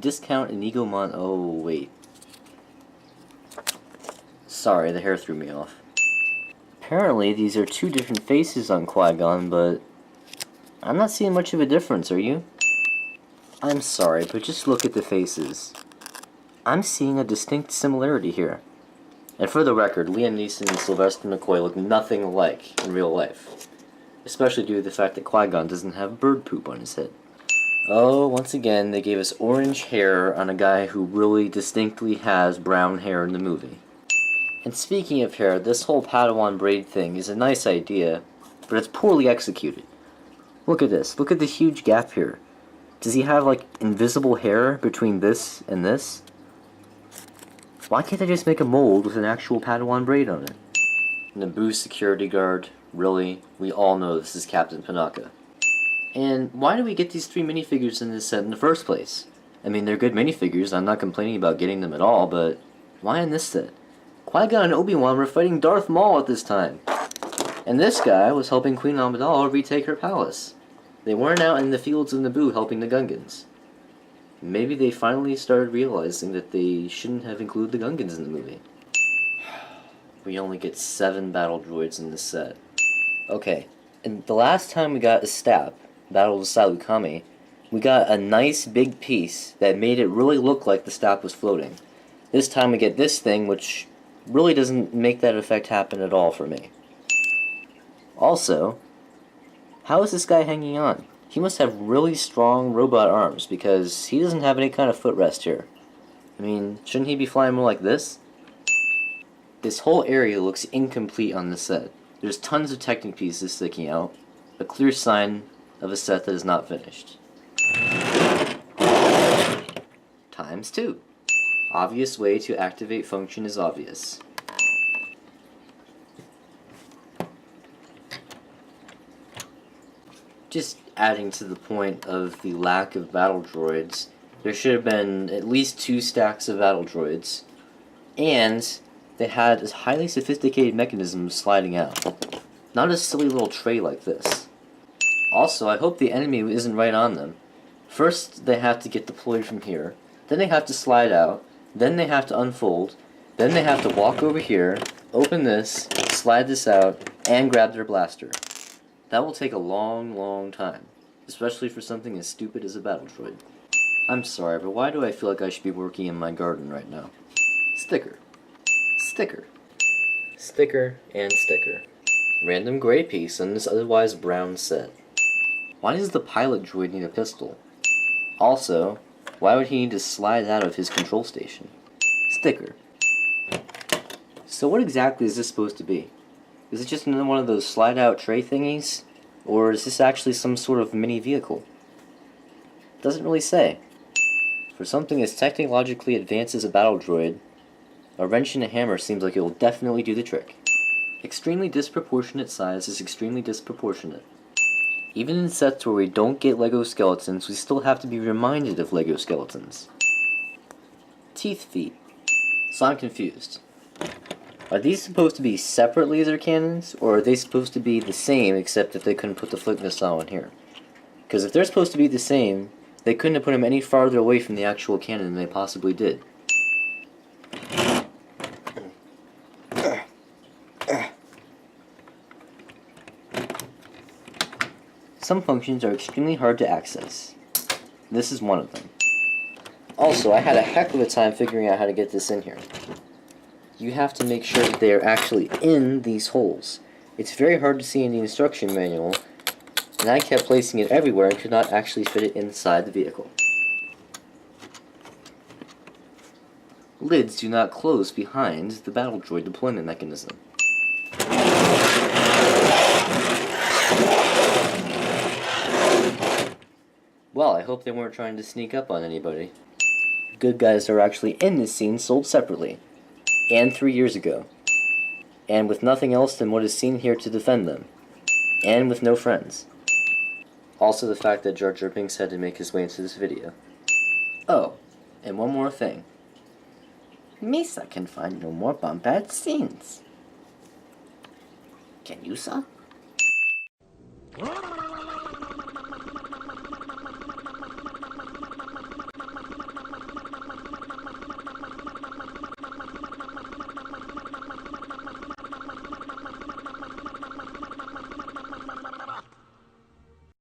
discount Inigo Mon. Oh, wait. Sorry, the hair threw me off. Apparently, these are two different faces on Qui-Gon, but I'm not seeing much of a difference, are you? I'm sorry, but just look at the faces. I'm seeing a distinct similarity here. And for the record, Liam Neeson and Sylvester McCoy look nothing alike in real life. Especially due to the fact that Qui-Gon doesn't have bird poop on his head. Oh, once again, they gave us orange hair on a guy who really distinctly has brown hair in the movie. And speaking of hair, this whole Padawan braid thing is a nice idea, but it's poorly executed. Look at this. Look at the huge gap here. Does he have, like, invisible hair between this and this? Why can't they just make a mold with an actual Padawan braid on it? Naboo security guard. Really? We all know this is Captain Panaka. And why do we get these 3 minifigures in this set in the first place? I mean, they're good minifigures, I'm not complaining about getting them at all, but why in this set? Qui-Gon and Obi-Wan were fighting Darth Maul at this time. And this guy was helping Queen Amidala retake her palace. They weren't out in the fields of Naboo helping the Gungans. Maybe they finally started realizing that they shouldn't have included the Gungans in the movie. We only get 7 battle droids in this set. Okay, and the last time we got a stab, Battle of Salukami, we got a nice big piece that made it really look like the staff was floating. This time we get this thing, which really doesn't make that effect happen at all for me. Also, how is this guy hanging on? He must have really strong robot arms, because he doesn't have any kind of footrest here. I mean, shouldn't he be flying more like this? This whole area looks incomplete on this set. There's tons of Technic pieces sticking out, a clear sign of a set that is not finished. Times 2. Obvious way to activate function is obvious. Just adding to the point of the lack of battle droids, there should have been at least 2 stacks of battle droids, and they had a highly sophisticated mechanism sliding out. Not a silly little tray like this. Also, I hope the enemy isn't right on them. First, they have to get deployed from here, then they have to slide out, then they have to unfold, then they have to walk over here, open this, slide this out, and grab their blaster. That will take a long, long time, especially for something as stupid as a battle droid. I'm sorry, but why do I feel like I should be working in my garden right now? Sticker. Sticker. Sticker and sticker. Random gray piece on this otherwise brown set. Why does the pilot droid need a pistol? Also, why would he need to slide out of his control station? Sticker. So what exactly is this supposed to be? Is it just another one of those slide-out tray thingies? Or is this actually some sort of mini vehicle? Doesn't really say. For something as technologically advanced as a battle droid, a wrench and a hammer seems like it will definitely do the trick. Extremely disproportionate size is extremely disproportionate. Even in sets where we don't get Lego skeletons, we still have to be reminded of Lego skeletons. Teeth feet. So I'm confused. Are these supposed to be separate laser cannons, or are they supposed to be the same except that they couldn't put the flick missile in here? Because if they're supposed to be the same, they couldn't have put them any farther away from the actual cannon than they possibly did. Some functions are extremely hard to access. This is one of them. Also, I had a heck of a time figuring out how to get this in here. You have to make sure that they are actually in these holes. It's very hard to see in the instruction manual, and I kept placing it everywhere and could not actually fit it inside the vehicle. Lids do not close behind the battle droid deployment mechanism. Well, I hope they weren't trying to sneak up on anybody. Good guys that are actually in this scene sold separately, and 3 years ago, and with nothing else than what is seen here to defend them, and with no friends. Also the fact that Jar Jar Binks had to make his way into this video. Oh, and one more thing. Misa can find no more bombard scenes. Can you, sir?